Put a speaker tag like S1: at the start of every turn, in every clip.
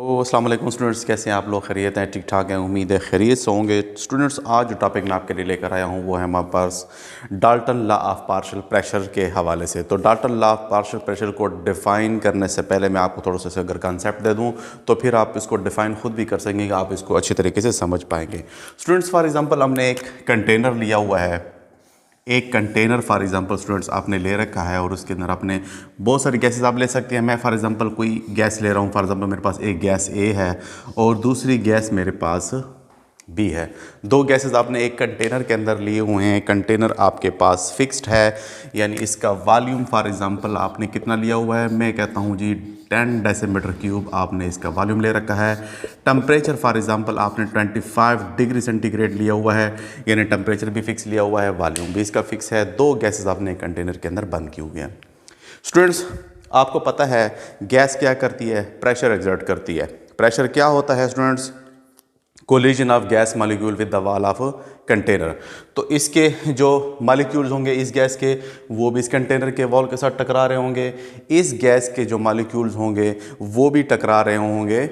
S1: तो अस्सलाम वालेकुम स्टूडेंट्स, कैसे हैं आप लोग? खैरियत हैं? ठीक ठाक हैं? उम्मीद है खैरियत से होंगे। स्टूडेंट्स, आज जो टॉपिक मैं आपके लिए लेकर आया हूं वो है हमारे पास Dalton law of partial pressure के हवाले से। तो Dalton law of partial pressure को डिफ़ाइन करने से पहले मैं आपको थोड़ा सा अगर कंसेप्ट दे दूं तो फिर आप इसको डिफ़ाइन खुद भी कर सकेंगे, आप इसको अच्छी तरीके से समझ पाएंगे। स्टूडेंट्स, फॉर एग्ज़ाम्पल हमने एक कंटेनर लिया हुआ है, एक कंटेनर फॉर एग्जांपल स्टूडेंट्स आपने ले रखा है और उसके अंदर आपने बहुत सारी गैसेस आप ले सकते हैं। मैं फॉर एग्जांपल कोई गैस ले रहा हूँ, फॉर एग्जांपल मेरे पास एक गैस ए है और दूसरी गैस मेरे पास बी है। दो गैसेस आपने एक कंटेनर के अंदर लिए हुए हैं। कंटेनर आपके पास फिक्स्ड है, यानी इसका वॉल्यूम फॉर एग्जांपल आपने कितना लिया हुआ है, मैं कहता हूँ जी 10 डेसीमीटर क्यूब आपने इसका वॉल्यूम ले रखा है। टेम्परेचर फॉर एग्जांपल आपने 25 डिग्री सेंटीग्रेड लिया हुआ है, यानी टेम्परेचर भी फिक्स लिया हुआ है, वॉल्यूम भी इसका फिक्स है। दो गैसेस आपने कंटेनर के अंदर बंद की हुई हैं। स्टूडेंट्स, आपको पता है गैस क्या करती है? प्रेशर एक्सर्ट करती है। प्रेशर क्या होता है students? Collision of gas molecule with the wall of container. तो इसके जो मॉलिक्यूल्स होंगे इस गैस के, वो भी इस कंटेनर के वॉल के साथ टकरा रहे होंगे। इस गैस के जो मॉलिक्यूल्स होंगे वो भी टकरा रहे होंगे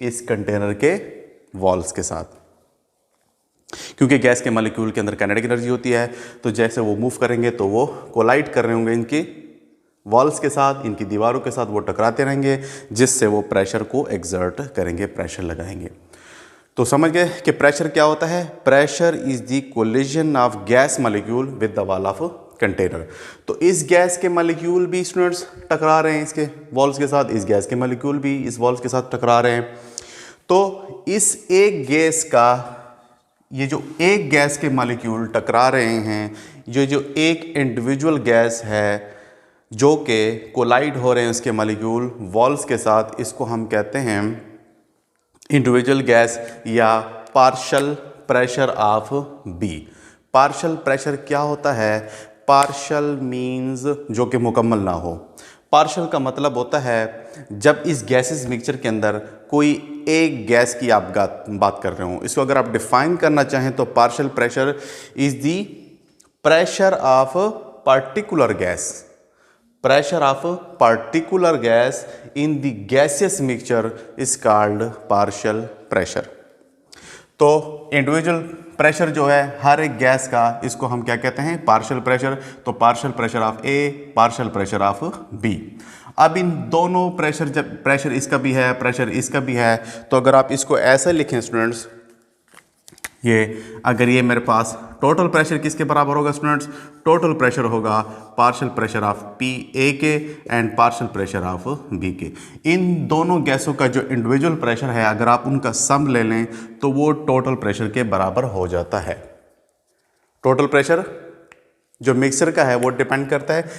S1: इस कंटेनर के वॉल्स के साथ, क्योंकि गैस के मॉलिक्यूल के अंदर काइनेटिक एनर्जी होती है। तो जैसे वो मूव करेंगे तो वो कोलाइड कर रहे होंगे इनकी वॉल्स के साथ, इनकी दीवारों के साथ वो टकराते रहेंगे, जिससे वो प्रेशर को एक्सर्ट करेंगे, प्रेशर लगाएंगे। तो समझ गए कि प्रेशर क्या होता है? Pressure is the collision of gas molecule with the wall of container. तो इस गैस के मॉलिक्यूल भी स्टूडेंट्स टकरा रहे हैं इसके वॉल्स के साथ, इस गैस के मॉलिक्यूल भी इस वॉल्स के साथ टकरा रहे हैं। तो इस एक गैस का, ये जो एक गैस के मॉलिक्यूल टकरा रहे हैं, जो एक इंडिविजुअल गैस है जो कि कोलाइड हो रहे हैं उसके मॉलिक्यूल वॉल्स के साथ, इसको हम कहते हैं इंडिविजुअल गैस या partial pressure of B. Partial pressure क्या होता है? पार्शल मीन्स जो कि मुकम्मल ना हो। पार्शल का मतलब होता है जब इस गैसेस मिक्सचर के अंदर कोई एक गैस की आप बात कर रहे हो। इसको अगर आप डिफाइन करना चाहें तो partial pressure is the pressure of particular gas, pressure of particular gas in the gaseous mixture is called partial pressure। तो इंडिविजुअल प्रेशर जो है हर एक गैस का, इसको हम क्या कहते हैं? Partial pressure. तो partial pressure of A, partial pressure of B. अब इन दोनों प्रेशर, जब प्रेशर इसका भी है प्रेशर इसका भी है, तो अगर आप इसको ऐसे लिखें स्टूडेंट्स, ये अगर ये मेरे पास टोटल प्रेशर किसके बराबर होगा स्टूडेंट्स? टोटल प्रेशर होगा partial pressure of P A के and partial pressure of B के। इन दोनों गैसों का जो इंडिविजुअल प्रेशर है अगर आप उनका सम ले लें तो वो टोटल प्रेशर के बराबर हो जाता है। टोटल प्रेशर जो मिक्सर का है वो डिपेंड करता है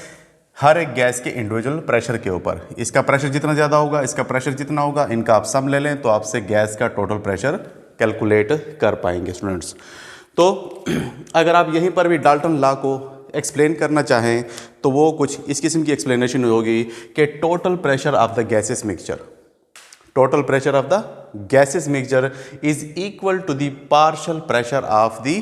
S1: हर एक गैस के इंडिविजुअल प्रेशर के ऊपर। इसका प्रेशर जितना ज़्यादा होगा, इसका प्रेशर जितना होगा, इनका आप सम ले लें तो आपसे गैस का टोटल प्रेशर कैलकुलेट कर पाएंगे स्टूडेंट्स। तो अगर आप यहीं पर भी डाल्टन लॉ को एक्सप्लेन करना चाहें तो वो कुछ इस किस्म की एक्सप्लेनेशन होगी कि total pressure of the gases mixture, total pressure of the gases mixture is equal to the partial pressure of the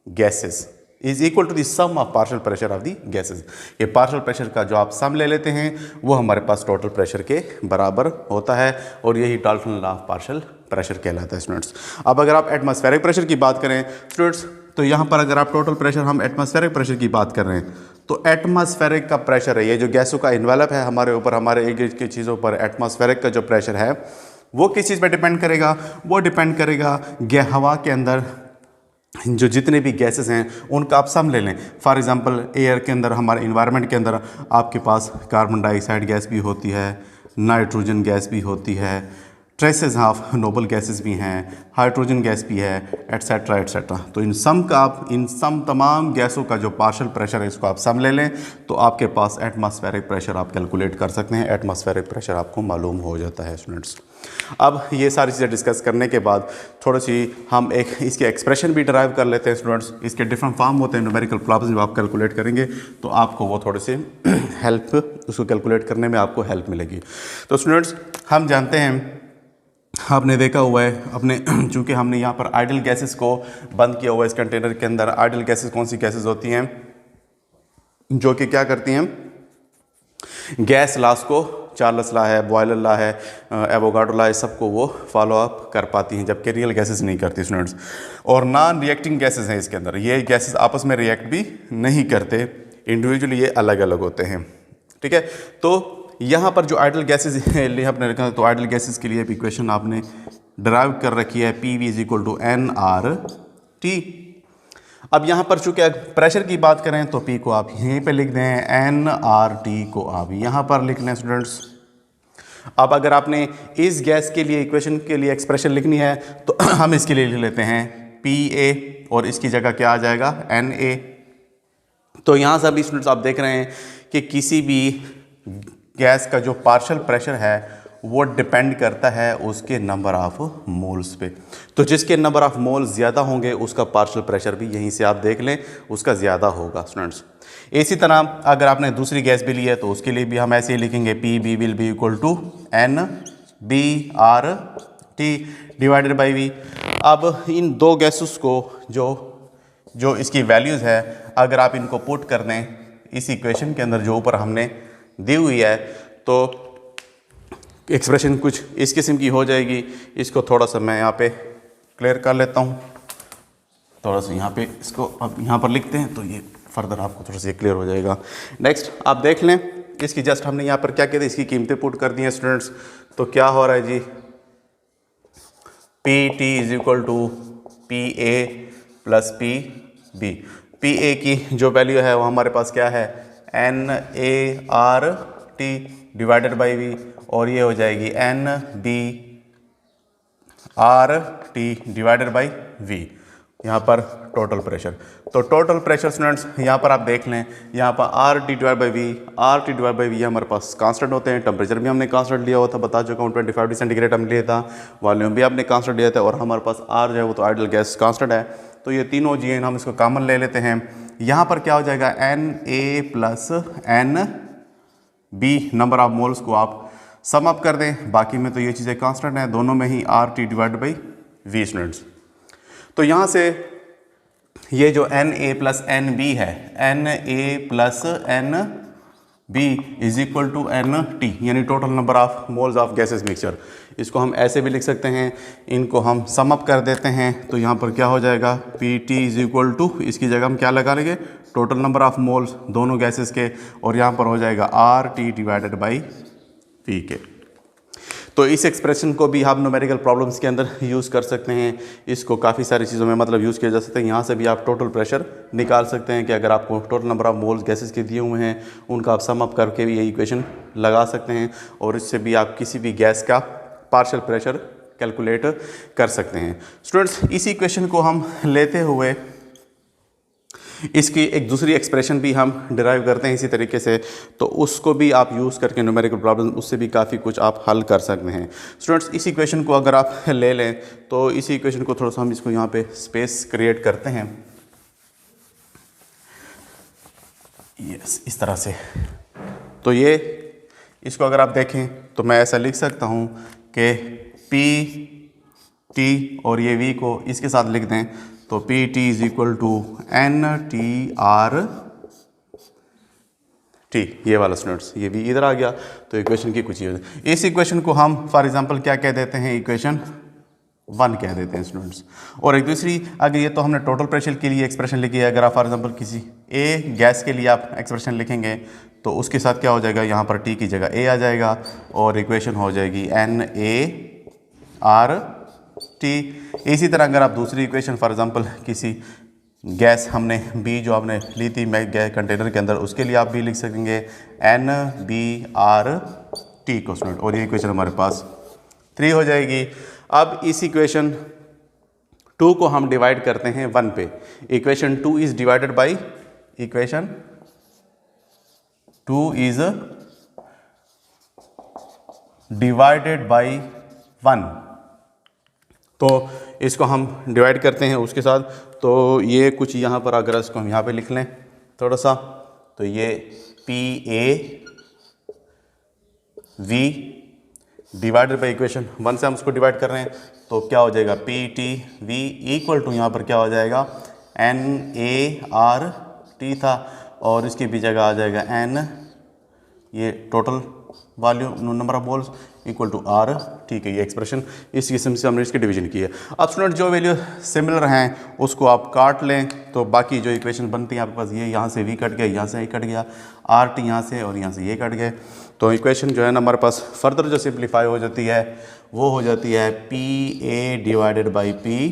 S1: gases, is equal to the sum of partial pressure of the gases. ये partial pressure का जो आप सम ले लेते हैं वो हमारे पास total pressure के बराबर होता है और यही Dalton law of partial pressure कहलाता है स्टूडेंट्स। अब अगर आप एटमॉस्फेरिक प्रेशर की बात करें स्टूडेंट्स, तो यहाँ पर अगर आप टोटल प्रेशर, हम एटमॉस्फेरिक प्रेशर की बात कर रहे हैं, तो एटमॉस्फेरिक का प्रेशर है, ये जो गैसों का इन्वेलप है हमारे ऊपर, हमारे एक की चीज़ों पर, एटमॉस्फेरिक का जो प्रेशर है वो किस चीज़ पर डिपेंड करेगा? वो डिपेंड करेगा हवा के अंदर जो जितने भी गैसेस हैं उनका आप सम ले लें। फॉर एग्जांपल एयर के अंदर, हमारे इन्वायरमेंट के अंदर आपके पास कार्बन डाइऑक्साइड गैस भी होती है, नाइट्रोजन गैस भी होती है, ट्रेसेस ऑफ नोबल गैसेस भी हैं, हाइड्रोजन गैस भी है, एट्सेट्रा एट्सेट्रा। तो इन सम का आप, इन सम तमाम गैसों का जो पार्शियल प्रेशर है इसको आप सम ले लें तो आपके पास एटमॉस्फेरिक प्रेशर आप कैलकुलेट कर सकते हैं। एटमॉस्फेरिक प्रेशर आपको मालूम हो जाता है स्टूडेंट्स। अब ये सारी चीज़ें डिस्कस करने के बाद थोड़ी सी हम एक इसके एक्सप्रेशन भी ड्राइव कर लेते हैं स्टूडेंट्स। इसके डिफरेंट फॉर्म होते हैं न्यूमेरिकल प्रॉब्लम्स, जब आप कैलकुलेट करेंगे तो आपको वो थोड़े से हेल्प, उसको कैलकुलेट करने में आपको हेल्प मिलेगी। तो स्टूडेंट्स, हम जानते हैं, आपने देखा हुआ है अपने, चूँकि हमने यहाँ पर आइडल गैसेस को बंद किया हुआ है इस कंटेनर के अंदर। आइडल गैसेस कौन सी गैसेस होती हैं? जो कि क्या करती हैं, गैस लॉस को चार्ल्स लॉ है, बॉयलर लॉ है, एवोगाड्रो लॉ है, सबको वो फॉलो अप कर पाती हैं, जबकि रियल गैसेस नहीं करती स्टूडेंट्स। और नॉन रिएक्टिंग गैसेस हैं इसके अंदर, ये गैसेस आपस में रिएक्ट भी नहीं करते, इंडिविजुअली ये अलग अलग होते हैं। ठीक है, तो यहाँ पर जो आइडल गैसेस लिए आपने रखा, तो आइडल गैसेस के लिए भी इक्वेशन आपने ड्राइव कर रखी है, P V is equal to N R T. अब यहाँ पर चूँकि प्रेशर की बात करें तो P को आप यहीं पे लिख दें, एन आर टी को आप यहाँ पर लिख लें स्टूडेंट्स। अब अगर आपने इस गैस के लिए इक्वेशन के लिए एक्सप्रेशन लिखनी है तो हम इसके लिए लिख लेते हैं PA और इसकी जगह क्या आ जाएगा, NA। तो यहाँ से अभी स्टूडेंट्स आप देख रहे हैं कि किसी भी गैस का जो पार्शियल प्रेशर है वो डिपेंड करता है उसके नंबर ऑफ मोल्स पे। तो जिसके नंबर ऑफ मोल्स ज़्यादा होंगे उसका पार्शियल प्रेशर भी यहीं से आप देख लें उसका ज़्यादा होगा स्टूडेंट्स। इसी तरह अगर आपने दूसरी गैस भी ली है तो उसके लिए भी हम ऐसे ही लिखेंगे, P B will be equal to N B R T divided by V. अब इन दो गैसेस को जो इसकी वैल्यूज़ है अगर आप इनको पुट कर दें इस इक्वेशन के अंदर जो ऊपर हमने दी हुई है तो एक्सप्रेशन कुछ इस किस्म की हो जाएगी। इसको थोड़ा सा मैं यहाँ पे क्लियर कर लेता हूँ, थोड़ा सा यहाँ पे इसको अब यहाँ पर लिखते हैं तो ये फर्दर आपको थोड़ा सा क्लियर हो जाएगा। नेक्स्ट आप देख लें, इसकी जस्ट हमने यहाँ पर क्या किया था, इसकी कीमतें पुट कर दी हैं स्टूडेंट्स। तो क्या हो रहा है जी, P T is equal to P A plus P B. P A की जो वैल्यू है वो हमारे पास क्या है, N A R T divided by V, और ये हो जाएगी N B R T divided by V, यहाँ पर टोटल प्रेशर। तो टोटल प्रेशर स्टूडेंट्स यहाँ पर आप देख लें, यहाँ पर R T divide by V, R T divide by V हमारे पास कांस्टेंट होते हैं। टेम्परेचर भी हमने कांस्टेंट लिया हुआ था, बता चुका हूँ 25 डिग्री सेंटीग्रेड हमने लिया था। वॉल्यूम भी आपने कांस्टेंट लिया था, और हमारे पास आर जो है वो तो आइडल गैस कांस्टेंट है। तो ये तीनों जी हम इसको कॉमन ले लेते हैं। यहाँ पर क्या हो जाएगा, N A plus N B, number of moles को आप सम अप कर दें, बाकी में तो ये चीज़ें कांस्टेंट हैं, दोनों में ही R T divide by V students. तो यहाँ से ये जो N A plus N B है, N A plus N B is equal to N T, यानी total number of moles of gases mixture. इसको हम ऐसे भी लिख सकते हैं, इनको हम सम अप कर देते हैं तो यहाँ पर क्या हो जाएगा, P T is equal to, इसकी जगह हम क्या लगा लेंगे, टोटल नंबर ऑफ मोल्स दोनों गैसेस के, और यहाँ पर हो जाएगा R T divided by P के। तो इस एक्सप्रेशन को भी आप न्यूमेरिकल प्रॉब्लम्स के अंदर यूज़ कर सकते हैं, इसको काफ़ी सारी चीज़ों में मतलब यूज़ किया जा सकता है। यहाँ से भी आप टोटल प्रेशर निकाल सकते हैं कि अगर आपको total number of moles gases के दिए हुए हैं उनका आप सम अप करके भी ये इक्वेशन लगा सकते हैं, और इससे भी आप किसी भी गैस का पार्शियल प्रेशर कैलकुलेट कर सकते हैं। स्टूडेंट्स इसी इक्वेशन को हम लेते हुए इसकी एक दूसरी एक्सप्रेशन भी हम डिराइव करते हैं इसी तरीके से, तो उसको भी आप यूज़ करके न्यूमेरिकल प्रॉब्लम उससे भी काफ़ी कुछ आप हल कर सकते हैं। स्टूडेंट्स इस इक्वेशन को अगर आप ले लें तो इसी इक्वेशन को थोड़ा सा हम इसको यहाँ पे स्पेस क्रिएट करते हैं, यस इस तरह से। तो ये इसको अगर आप देखें तो मैं ऐसा लिख सकता हूँ कि पी टी और ये वी को इसके साथ लिख दें तो P T is equal to N T R T, ये वाला स्टूडेंट्स, ये भी इधर आ गया तो इक्वेशन की कुछ ये, इस इक्वेशन को हम फॉर एग्जांपल क्या कह देते हैं, इक्वेशन 1 कह देते हैं स्टूडेंट्स। और एक दूसरी, अगर ये तो हमने टोटल प्रेशर के लिए एक्सप्रेशन लिखी है, अगर आप फॉर एग्जांपल किसी ए गैस के लिए आप एक्सप्रेशन लिखेंगे तो उसके साथ क्या हो जाएगा, यहाँ पर टी की जगह ए आ जाएगा और इक्वेशन हो जाएगी एन ए आर टी। इसी तरह अगर आप दूसरी इक्वेशन फॉर एग्जांपल किसी गैस हमने बी जो आपने ली थी गैस कंटेनर के अंदर, उसके लिए आप भी लिख सकेंगे एन बी आर टी को स्टूडेंट, और ये इक्वेशन हमारे पास 3 हो जाएगी। अब इस इक्वेशन 2 को हम डिवाइड करते हैं 1 पे। Equation 2 is divided by equation 2 is divided by 1, तो इसको हम डिवाइड करते हैं उसके साथ। तो ये कुछ यहाँ पर अगर इसको हम यहाँ पे लिख लें थोड़ा सा, तो ये P A V divided by equation 1 से हम उसको डिवाइड कर रहे हैं तो क्या हो जाएगा, P T V equal to यहाँ पर क्या हो जाएगा, एन ए आर टी था और इसकी भी जगह आ जाएगा एन, ये total volume number of moles equal to R, ठीक है। ये एक्सप्रेशन इस किस्म से हमने इसकी डिवीजन की है। अब स्टूडेंट जो वैल्यू सिमिलर हैं उसको आप काट लें तो बाकी जो इक्वेशन बनती है आपके पास, ये यहाँ से वी कट गया, यहाँ से ये कट गया, आर टी यहाँ से और यहाँ से ये कट गए, तो इक्वेशन जो है ना हमारे पास फर्दर जो सिंप्लीफाई हो जाती है वो हो जाती है P A divided by P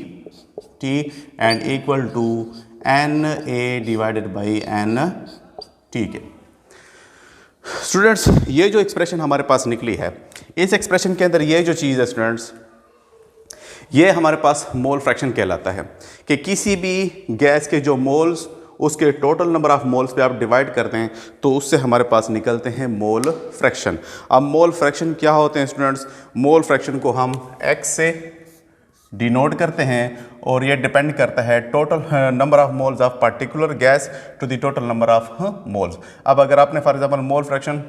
S1: T and equal to n A divided by n, ठीक है। स्टूडेंट्स ये जो एक्सप्रेशन हमारे पास निकली है, इस एक्सप्रेशन के अंदर ये जो चीज़ है स्टूडेंट्स, ये हमारे पास मोल फ्रैक्शन कहलाता है कि किसी भी गैस के जो मोल्स उसके टोटल नंबर ऑफ मोल्स पे आप डिवाइड करते हैं तो उससे हमारे पास निकलते हैं मोल फ्रैक्शन। अब मोल फ्रैक्शन क्या होते हैं स्टूडेंट्स? मोल फ्रैक्शन को हम x से डिनोट करते हैं और ये डिपेंड करता है total number of moles of particular gas to the total number of moles. अब अगर आपने फॉर एग्जांपल मोल फ्रैक्शन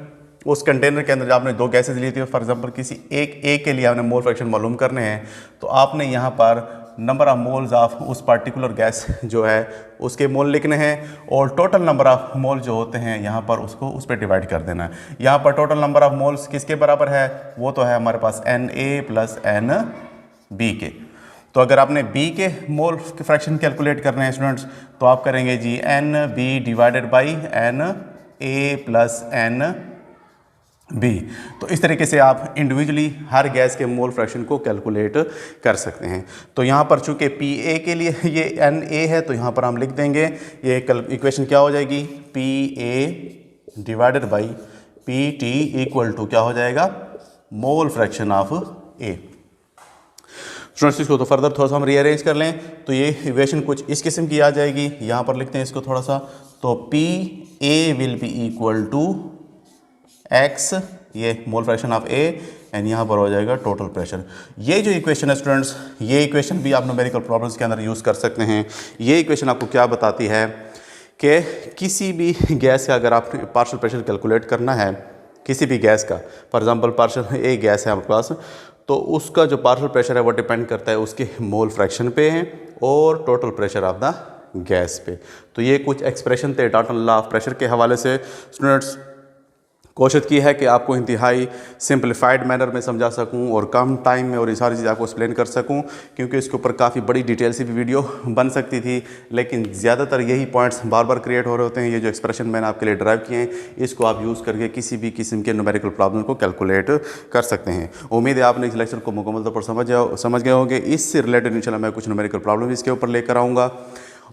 S1: उस कंटेनर के अंदर आपने 2 गैसेज ली थी, फॉर एग्जांपल किसी एक ए के लिए आपने मोल फ्रैक्शन मालूम करने हैं, तो आपने यहाँ पर नंबर ऑफ मोल्स ऑफ उस पर्टिकुलर गैस जो है उसके मोल लिखने हैं और टोटल नंबर ऑफ मोल जो होते हैं यहाँ पर उसको उस पर डिवाइड कर देना है। यहाँ पर टोटल नंबर ऑफ मोल्स किसके बराबर है? वो तो है हमारे पास N A plus N B के। तो अगर आपने बी के मोल फ्रैक्शन कैलकुलेट करने हैं स्टूडेंट्स तो आप करेंगे जी N B divided by N A plus N B. तो इस तरीके से आप इंडिविजुअली हर गैस के मोल फ्रैक्शन को कैलकुलेट कर सकते हैं। तो यहाँ पर चूंकि पी ए के लिए ये एन ए है तो यहाँ पर हम लिख देंगे, ये इक्वेशन क्या हो जाएगी? P A divided by P T equal to क्या हो जाएगा? Mole fraction of A. Students इसको तो फर्दर थोड़ा सा हम रीअरेंज कर लें तो ये इक्वेशन कुछ इस किस्म की आ जाएगी। यहाँ पर लिखते हैं इसको थोड़ा सा, तो P A will be equal to X, ये mole fraction of A, and यहाँ पर हो जाएगा टोटल प्रेशर। ये जो इक्वेशन है स्टूडेंट्स, ये इक्वेशन भी आप न्यूमेरिकल प्रॉब्लम्स के अंदर यूज़ कर सकते हैं। ये इक्वेशन आपको क्या बताती है कि किसी भी गैस का अगर आपने पार्शियल प्रेशर कैलकुलेट करना है किसी भी गैस का, for example partial A gas है आपके पास, तो उसका जो पार्शियल प्रेशर है वो डिपेंड करता है उसके मोल फ्रैक्शन पे है और total pressure of the gas पे। तो ये कुछ एक्सप्रेशन थे डाल्टन लॉ ऑफ प्रेशर के हवाले से। स्टूडेंट्स कोशिश की है कि आपको इंतहाई सिंप्लीफाइड मैनर में समझा सकूं और कम टाइम में और ये सारी चीज़ आपको एक्सप्लेन कर सकूं, क्योंकि इसके ऊपर काफ़ी बड़ी डिटेल से भी वीडियो बन सकती थी, लेकिन ज़्यादातर यही पॉइंट्स बार बार क्रिएट हो रहे होते हैं। ये जो एक्सप्रेशन मैंने आपके लिए ड्राइव किए हैं इसको आप यूज़ करके किसी भी किस्म के न्यूमेरिकल प्रॉब्लम को कैलकुलेट कर सकते हैं। उम्मीद है आपने इस लेक्चर को मुकम्मल तौर पर समझ गए होंगे। इससे रिलेटेड इंशाल्लाह मैं कुछ न्यूमेरिकल प्रॉब्लम इसके ऊपर लेकर आऊँगा।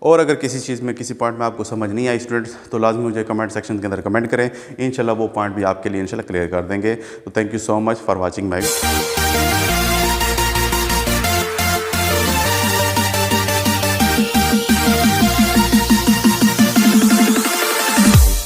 S1: और अगर किसी चीज़ में किसी पॉइंट में आपको समझ नहीं आई स्टूडेंट्स तो लाजमी मुझे कमेंट सेक्शन के अंदर कमेंट करें, इंशाल्लाह वो पॉइंट भी आपके लिए इंशाल्लाह क्लियर कर देंगे। तो thank you so much for watching my video.